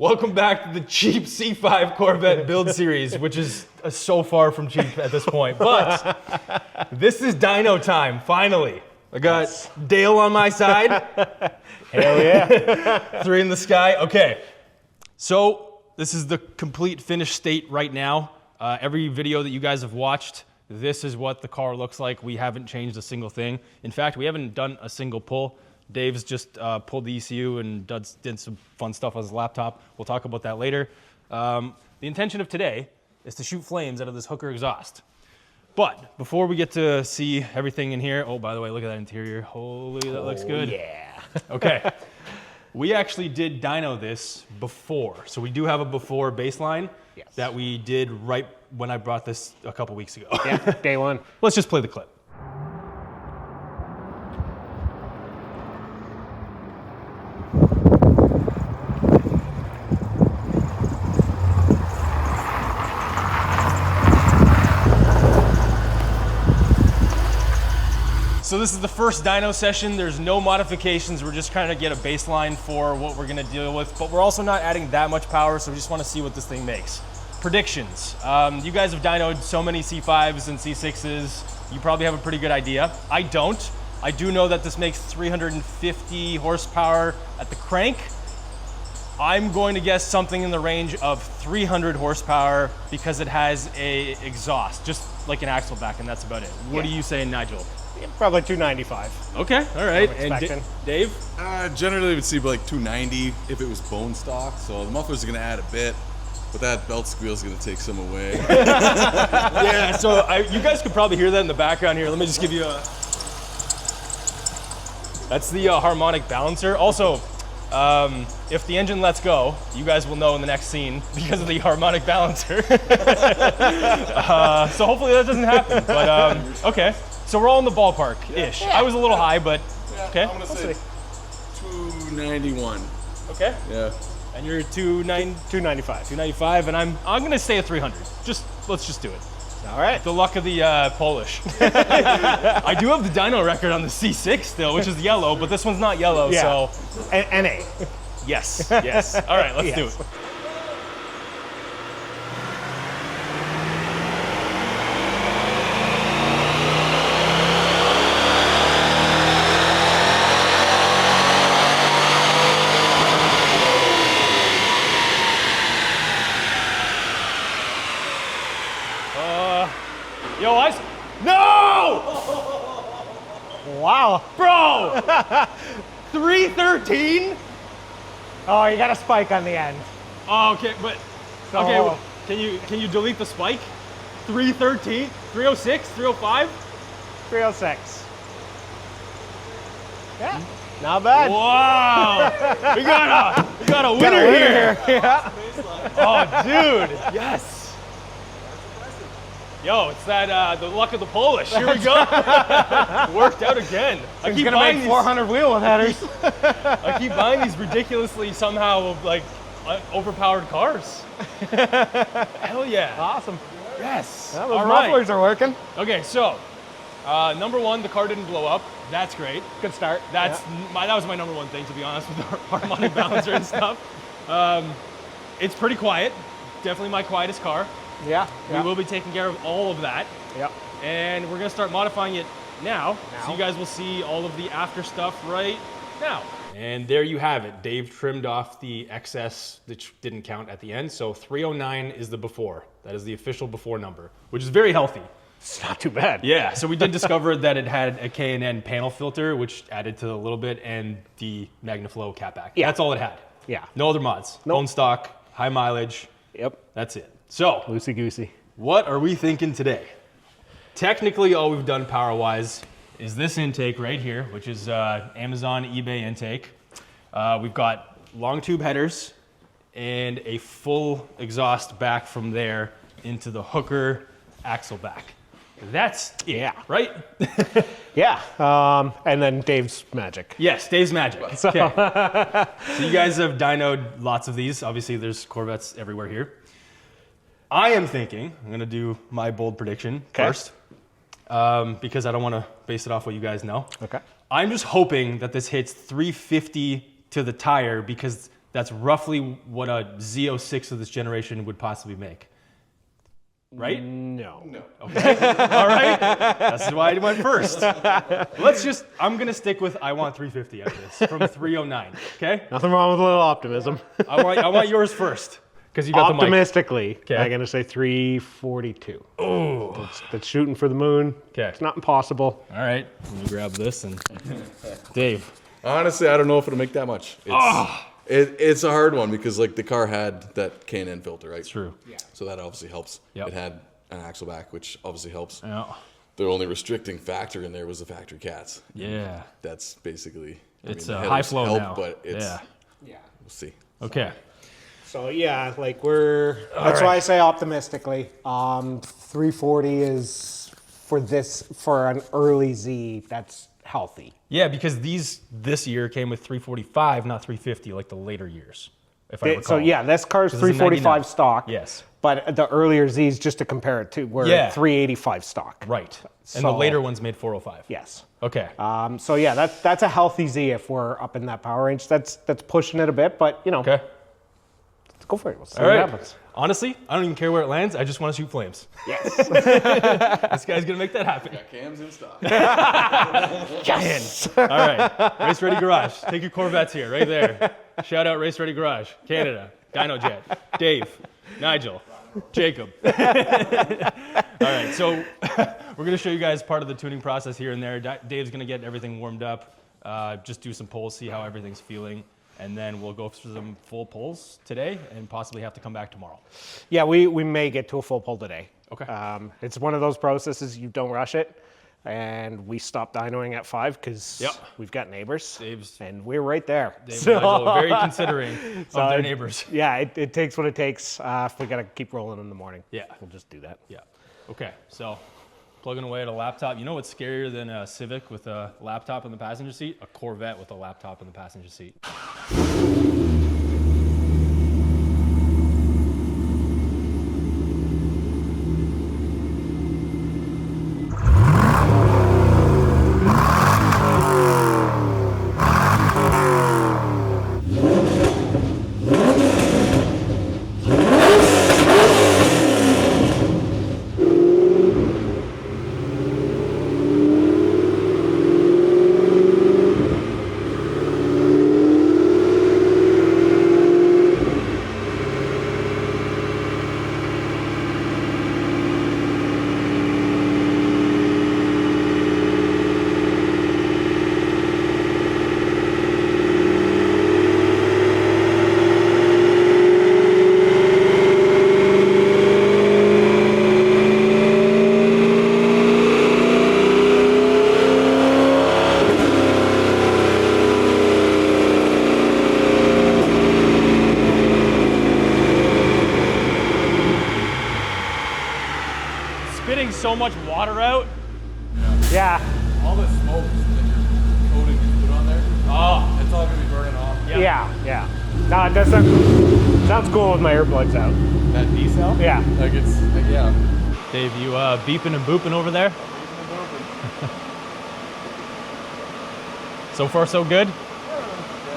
Welcome back to the cheap C5 Corvette build series, which is so far from cheap at this point. But this is dyno time, finally. I got Dale on my side. Hell yeah. 3 in the sky. Okay, so this is the complete finished state right now. Every video that you guys have watched, this is what the car looks like. We haven't changed a single thing. In fact, we haven't done a single pull. Dave's just pulled the ECU and did some fun stuff on his laptop. We'll talk about that later. The intention of today is to shoot flames out of this Hooker exhaust. But before we get to see everything in here, oh, by the way, look at that interior. Holy, that looks good. Yeah. Okay. We actually did dyno this before. So we do have a before baseline that we did right when I brought this a couple weeks ago. Yeah, day one. Let's just play the clip. So this is the first dyno session. There's no modifications. We're just trying to get a baseline for what we're gonna deal with, but we're also not adding that much power, so we just wanna see what this thing makes. Predictions. You guys have dynoed so many C5s and C6s. You probably have a pretty good idea. I don't. I do know that this makes 350 horsepower at the crank. I'm going to guess something in the range of 300 horsepower because it has a exhaust, just like an axle back, and that's about it. What are you saying, Nigel? Yeah, probably 295. Okay, all right. I'm expecting. Dave? Generally, would see like 290 if it was bone stock. So the mufflers are going to add a bit, but that belt squeal is going to take some away. Yeah, so you guys could probably hear that in the background here. Let me just give you a... That's the harmonic balancer. Also, if the engine lets go, you guys will know in the next scene because of the harmonic balancer. So hopefully that doesn't happen, but okay. So we're all in the ballpark-ish. Yeah. I was a little high, but okay. I'm going to say 291. Okay. Yeah. And you're 295. 295, and I'm going to stay at 300. Let's just do it. All right. The luck of the Polish. I do have the dyno record on the C6 still, which is yellow, but this one's not yellow, so. NA. Yes, yes. All right, let's do it. Yo, no! Wow. Bro! 313? Oh, you got a spike on the end. Oh, okay, but, okay, well, can you delete the spike? 313, 306, 305? 306. Yeah, not bad. Wow! we got a winner here. Yeah. Oh, dude, yes. Yo, it's that the luck of the Polish. Here we go. Worked out again. I keep gonna make 400 wheel headers. I keep buying these ridiculously somehow like overpowered cars. Hell yeah. Awesome. Yes. Well, those mufflers are working. Okay, so number one, the car didn't blow up. That's great. Good start. That was my number one thing, to be honest, with the harmonic balancer and stuff. It's pretty quiet. Definitely my quietest car. Yeah. We will be taking care of all of that. Yep. And we're gonna start modifying it now. So you guys will see all of the after stuff right now. And there you have it. Dave trimmed off the excess that didn't count at the end. So 309 is the before. That is the official before number, which is very healthy. It's not too bad. Yeah, so we did discover that it had a K&N panel filter, which added to a little bit, and the MagnaFlow catback. Yeah. That's all it had. Yeah. No other mods. Nope. Bone stock, high mileage. Yep. That's it. So, loosey-goosey. What are we thinking today? Technically, all we've done power-wise is this intake right here, which is Amazon eBay intake. We've got long tube headers and a full exhaust back from there into the Hooker axle back. That's it, right? Yeah, and then Dave's magic. Yes, Dave's magic. Okay. So you guys have dynoed lots of these. Obviously, there's Corvettes everywhere here. I am thinking, I'm gonna do my bold prediction first, because I don't wanna base it off what you guys know. Okay. I'm just hoping that this hits 350 to the tire because That's roughly what a Z06 of this generation would possibly make. Right? No. Okay. All right. That's why I went first. I'm going to stick with I want 350 out of this from 309. Okay? Nothing wrong with a little optimism. I want yours first because you got the mic. Optimistically, Okay. I'm going to say 342. Oh. That's shooting for the moon. Okay. It's not impossible. All right. Let me grab this and Dave. Honestly, I don't know if it'll make that much. It's a hard one because like the car had that K&N filter, right? True. Yeah. So that obviously helps. Yep. It had an axle back, which obviously helps. Yeah. The only restricting factor in there was the factory cats. Yeah. That's basically. It's the high headers flow help, now. but it's. Yeah. We'll see. Okay. So yeah, like that's why I say optimistically. 340 is for an early Z. That's healthy. Yeah, because this year came with 345, not 350, like the later years, if I recall. So yeah, this car's 'Cause it's a 345 99. stock. Yes. But the earlier Z's, just to compare it to, were 385 stock. Right. And the So- later ones made 405. Yes. Okay. So yeah, that's a healthy Z if we're up in that power range. That's pushing it a bit, but you know, Okay. let's go for it. We'll see All what right. happens. Honestly, I don't even care where it lands. I just want to shoot flames. Yes. This guy's going to make that happen. Got cams in stock. Yes. All right. Race Ready Garage. Take your Corvettes here, right there. Shout out Race Ready Garage, Canada, Dyno Jet, Dave, Nigel, Jacob. All right. So we're going to show you guys part of the tuning process here and there. Dave's going to get everything warmed up, just do some polls, see how everything's feeling. And then we'll go through some full polls today and possibly have to come back tomorrow. Yeah, we may get to a full pull today. Okay. It's one of those processes, you don't rush it. And we stopped dynoing at 5 because we've got neighbors. And we're right there. Dave and Nigel are very considering of their neighbors. Yeah, it takes what it takes. If we got to keep rolling in the morning, Yeah. we'll just do that. Yeah. Okay. So plugging away at a laptop. You know what's scarier than a Civic with a laptop in the passenger seat? A Corvette with a laptop in the passenger seat. Spitting so much water out. Yeah. All the smoke that you're coating you put on there, Oh, it's all gonna be burning off. Yeah. No, it doesn't. Sounds cool with my earplugs out. That decel? Yeah. Like it's, yeah. Dave, you beeping and booping over there? So far, so good?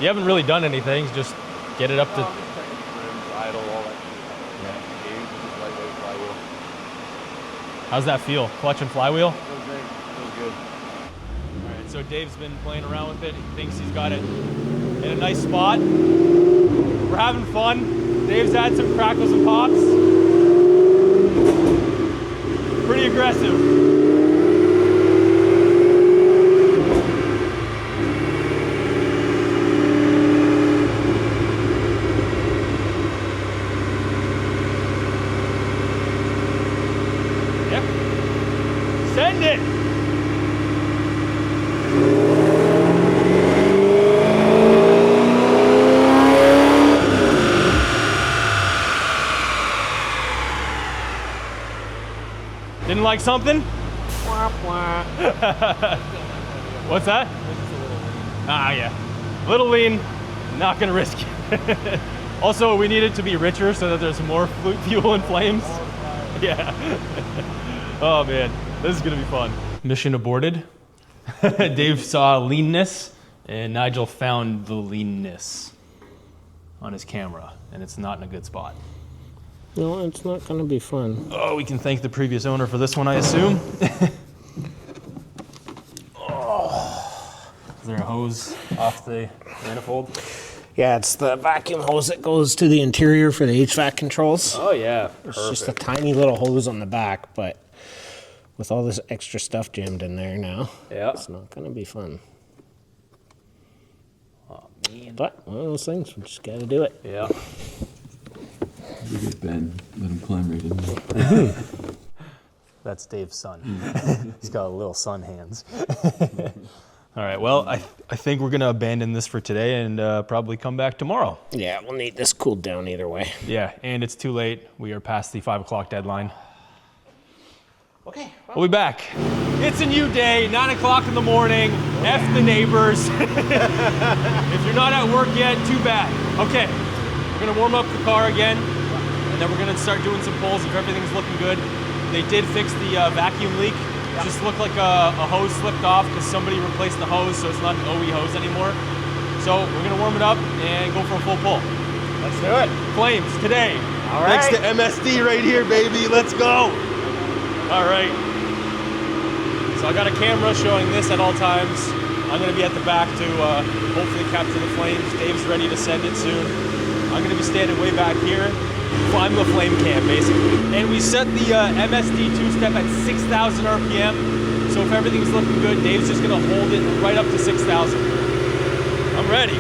You haven't really done anything, just get it up to... Idle, all that shit. Gauge, just lightweight flywheel. How's that feel? Clutch and flywheel? Feels great. Feels good. All right, so Dave's been playing around with it. He thinks he's got it in a nice spot. We're having fun. Dave's had some crackles and pops. Pretty aggressive. Yep. Send it. Didn't like something? What's that? Ah, yeah. A little lean, not gonna risk it. Also, we need it to be richer so that there's more fuel and flames. Yeah. Oh man, this is gonna be fun. Mission aborted. Dave saw leanness and Nigel found the leanness. on his camera, and it's not in a good spot. No, it's not going to be fun. Oh, we can thank the previous owner for this one, I assume. Is there a hose off the manifold? Yeah, it's the vacuum hose that goes to the interior for the HVAC controls. Oh yeah, It's just a tiny little hose on the back, but with all this extra stuff jammed in there now, it's not going to be fun. Oh man. But one of those things, we just got to do it. Yeah. Look at Ben. Let him climb right in there. That's Dave's son. He's got little son hands. All right, well, I think we're going to abandon this for today and probably come back tomorrow. Yeah, we'll need this cooled down either way. Yeah, and it's too late. We are past the 5 o'clock deadline. Okay. We'll be back. It's a new day, 9 o'clock in the morning. F the neighbors. If you're not at work yet, too bad. Okay, we're going to warm up the car again, and then we're going to start doing some pulls if everything's looking good. They did fix the vacuum leak. It just looked like a hose slipped off because somebody replaced the hose, so it's not an OE hose anymore. So we're gonna warm it up and go for a full pull. Let's do it. Flames today. All right. Thanks to MSD right here, baby. Let's go. All right. So I got a camera showing this at all times. I'm gonna be at the back to hopefully capture the flames. Dave's ready to send it soon. I'm gonna be standing way back here. I'm the flame cam, basically. And we set the MSD two-step at 6,000 RPM. So if everything's looking good, Dave's just gonna hold it right up to 6,000. I'm ready.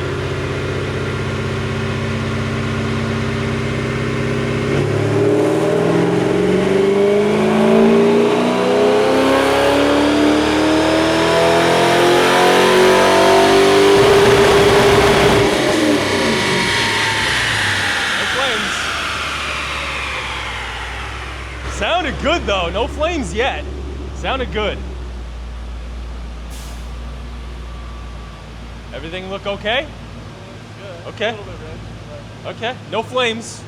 Sounded good though, no flames yet. Sounded good. Everything look okay? Good. Okay. Okay, no flames.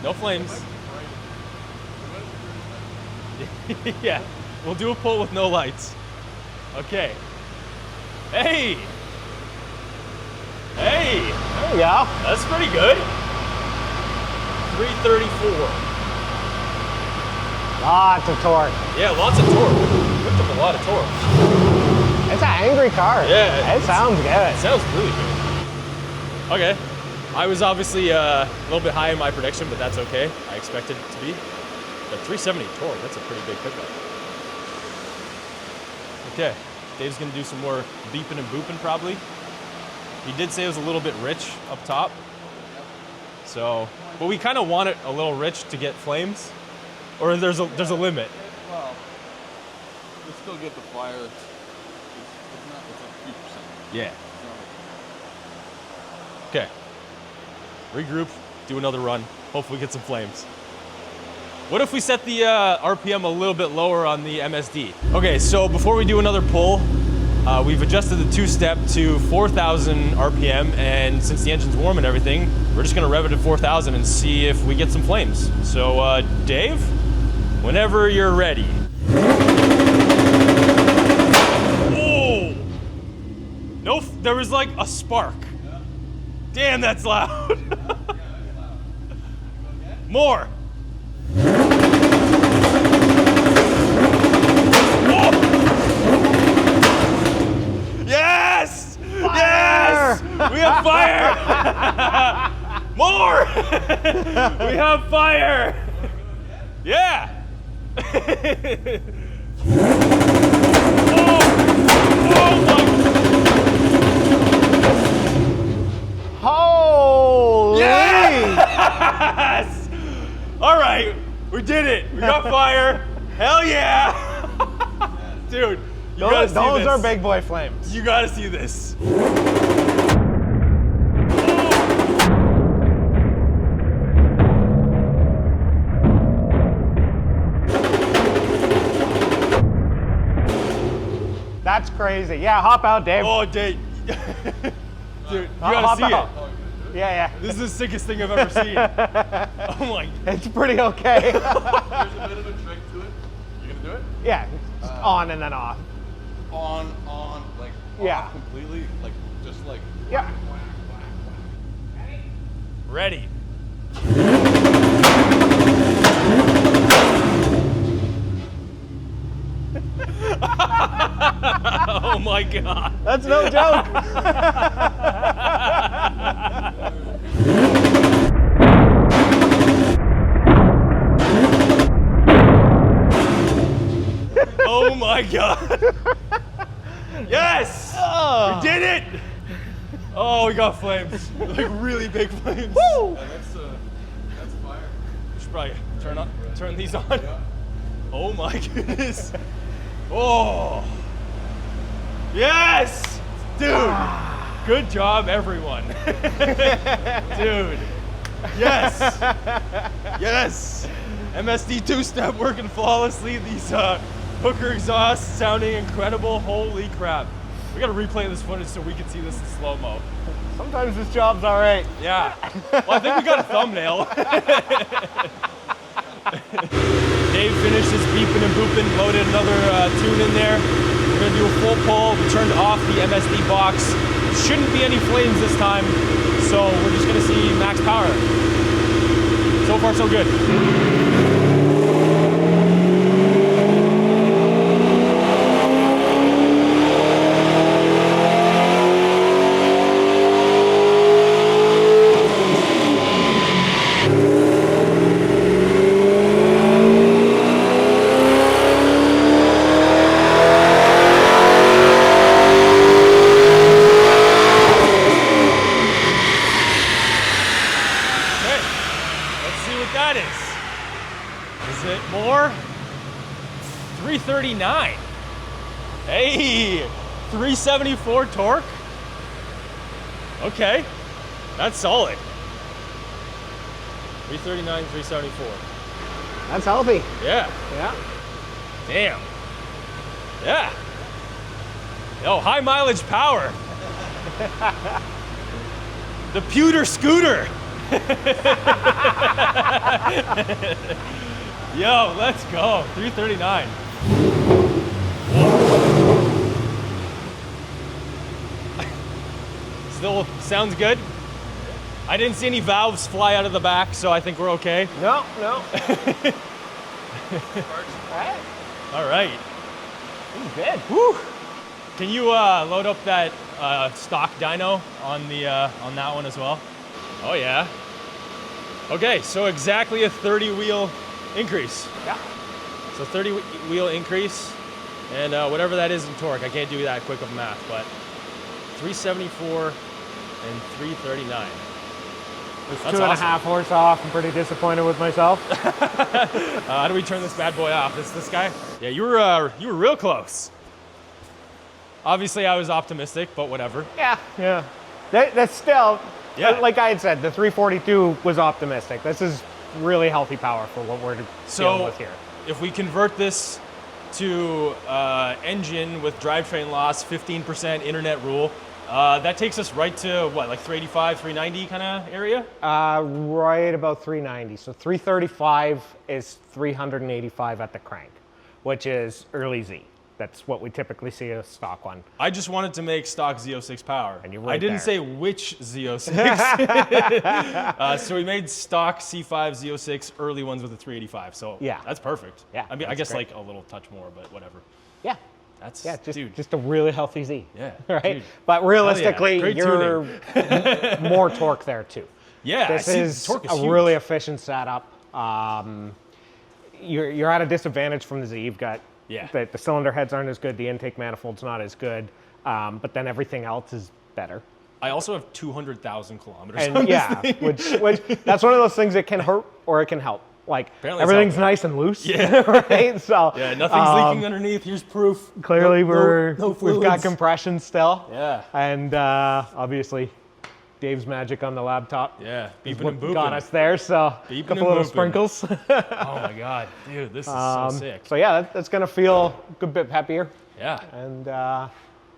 No flames. Yeah, we'll do a pull with no lights. Okay. Hey! Hey! There we go. That's pretty good. 334. Lots of torque. Yeah, lots of torque. Whipped up a lot of torque. It's an angry car. Yeah, It sounds good. It sounds really good. Okay. I was obviously a little bit high in my prediction, but that's okay. I expected it to be. But 370 torque, that's a pretty big pickup. Okay. Dave's gonna do some more beeping and booping probably. He did say it was a little bit rich up top. So, but we kind of want it a little rich to get flames. Or there's a limit. Well, you still get the fire. It's like 3%. Yeah. Okay. Regroup, do another run, hopefully get some flames. What if we set the RPM a little bit lower on the MSD? Okay, so before we do another pull, we've adjusted the two-step to 4,000 RPM, and since the engine's warm and everything, we're just gonna rev it at 4,000 and see if we get some flames. So, Dave, whenever you're ready. Oh! No, there was like a spark. Damn, that's loud. More. Oh! Yes! Fire! Yes! We have fire! More! We have fire! Yeah! Oh! Oh my! Holy! Yes! All right, we did it. We got fire. Hell yeah! Dude, you gotta see Those this. are big boy flames. You gotta see this. That's crazy. Yeah, hop out, Dave. Oh, Dave. Dude, you Hop gotta see out. it. Yeah. This is the sickest thing I've ever seen. Oh my. It's pretty okay. There's a bit of a trick to it. You gonna do it? Yeah, just on and then off. On, like Yeah. off completely, like just like. Yeah. ready. Oh my God. That's no joke. Oh my God. Yes! We did it! Oh, we got flames. Like really big flames. Woo! That's fire. We should probably turn these on. Oh my goodness. Oh. Yes! Dude. Good job, everyone. Dude. Yes. Yes. MSD two-step working flawlessly. These Hooker exhausts sounding incredible. Holy crap. We gotta replay this footage so we can see this in slow-mo. Sometimes this job's all right. Yeah. Well, I think we got a thumbnail. Dave finished his beeping and booping, loaded another tune in there. We're gonna do a full pull. We turned off the MSD box. Shouldn't be any flames this time, so we're just gonna see max power. So far, so good. Is it more? 339. Hey, 374 torque. Okay, that's solid. 339, 374. That's healthy. Yeah. Yeah. Damn. Yeah. Yo, high mileage power. The pewter scooter. Yo, let's go. 339. Still sounds good. I didn't see any valves fly out of the back, so I think we're okay. No. Alright. All right. Good. Whew. Can you load up that stock dyno on the on that one as well? Oh yeah. Okay, so exactly a 30 wheel increase. Yeah. So 30 wheel increase, and whatever that is in torque, I can't do that quick of math, but 374 and 339. It's That's 2.5 awesome. horse off. I'm pretty disappointed with myself. How do we turn this bad boy off? This guy? Yeah, you were real close. Obviously, I was optimistic, but whatever. Yeah. That's still, Yeah. like I had said, the 342 was optimistic. This is really healthy power for what we're dealing So with here. if we convert this to engine with drivetrain loss, 15% internet rule, that takes us right to what, like 385, 390 kind of area? Right about 390. So 335 is 385 at the crank, which is early Z. That's what we typically see a stock one. I just wanted to make stock Z06 power. And you're I right didn't there. say which Z06. So we made stock C5 Z06 early ones with a 385. So Yeah. that's perfect. Yeah, I mean, I that's guess great. like a little touch more, but whatever. Yeah. That's Just, dude. just a really healthy Z. Yeah, Right? dude. But realistically, Great you're more torque there too. Yeah, This I see is the torque is a huge. really efficient setup. You're at a disadvantage from the Z. You've got the cylinder heads aren't as good, the intake manifold's not as good, but then everything else is better. I also have 200,000 kilometers. on And this yeah, thing. which that's one of those things that can hurt or it can help. Like Apparently it's everything's helping. nice and loose. Yeah. Right. So Yeah, nothing's leaking underneath. Here's proof. clearly No we've got fluids. compression still. Yeah. And obviously, Dave's magic on the laptop. Yeah, is beeping what and booping. got us there. So Beeping a couple and little booping. sprinkles. Oh my god, dude, this is so sick. So yeah, that's gonna feel a good bit peppier, Yeah, and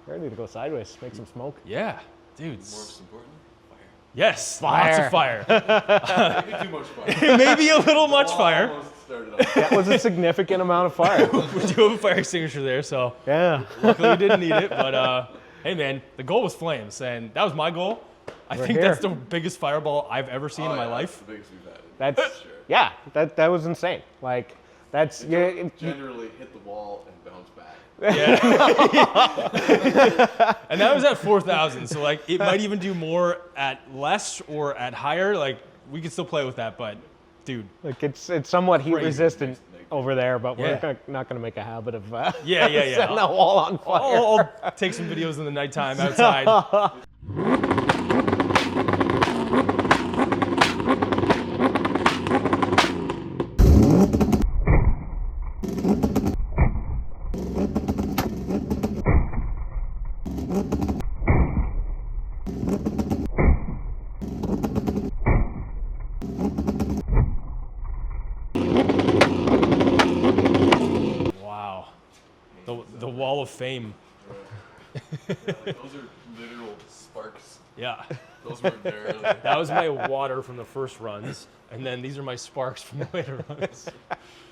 ready to go sideways, make some smoke. yeah, dude. Most important, fire. Yes, lots of fire. Maybe too much fire. Maybe a little much fire. Almost started off. That was a significant amount of fire. We do have a fire extinguisher there, so Yeah. luckily we didn't need it. But hey, man, the goal was flames, and that was my goal. I think here. that's the biggest fireball I've ever seen in my life. That's the biggest we've had. That's Sure. yeah. That was insane. Like that's Generally hit the wall and bounce back. And that was at 4,000. So like it might even do more at less or at higher. Like we could still play with that, but dude. like it's somewhat heat Crazy. resistant over there, but we're Yeah. not gonna make a habit of Yeah. setting the wall on fire. I'll take some videos in the nighttime outside. Wow. The wall of fame. Those are literal sparks. Yeah. Those weren't there. That was my water from the first runs. And then these are my sparks from the later runs.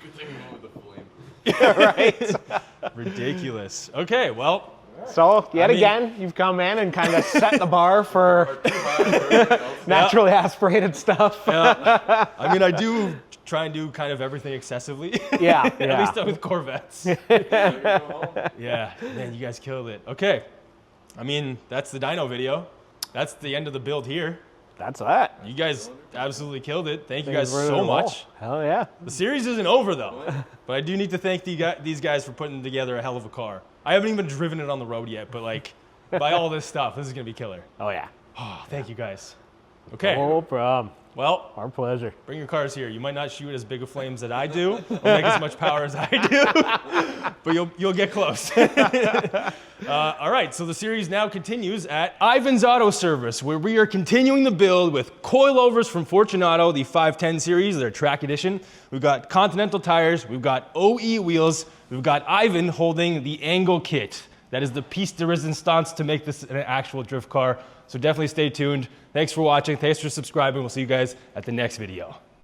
Good thing we went with the flame. Right. Ridiculous. Okay, well, So yet I mean- again, you've come in and kind of set the bar for Too high for everything else. naturally aspirated stuff. I mean, I do try and do kind of everything excessively. Yeah, At yeah. least with Corvettes. There you go home. Yeah, man, you guys killed it. Okay, I mean, that's the dyno video. That's the end of the build here. That's that. You guys absolutely killed it. Thank you Things guys were so in a roll. much. Hell yeah. The series isn't over though, but I do need to thank these guys for putting together a hell of a car. I haven't even driven it on the road yet, but like, by all this stuff, this is gonna be killer. Oh yeah. Oh, thank you guys. Okay, No problem. well, Our pleasure. bring your cars here. You might not shoot as big of flames as I do, or make as much power as I do, but you'll get close. All right, so the series now continues at Ivan's Auto Service, where we are continuing the build with coilovers from Fortunato, the 510 series, their track edition. We've got Continental tires, we've got OE wheels, we've got Ivan holding the angle kit. That is the piece de resistance to make this an actual drift car. So definitely stay tuned. Thanks for watching. Thanks for subscribing. We'll see you guys at the next video.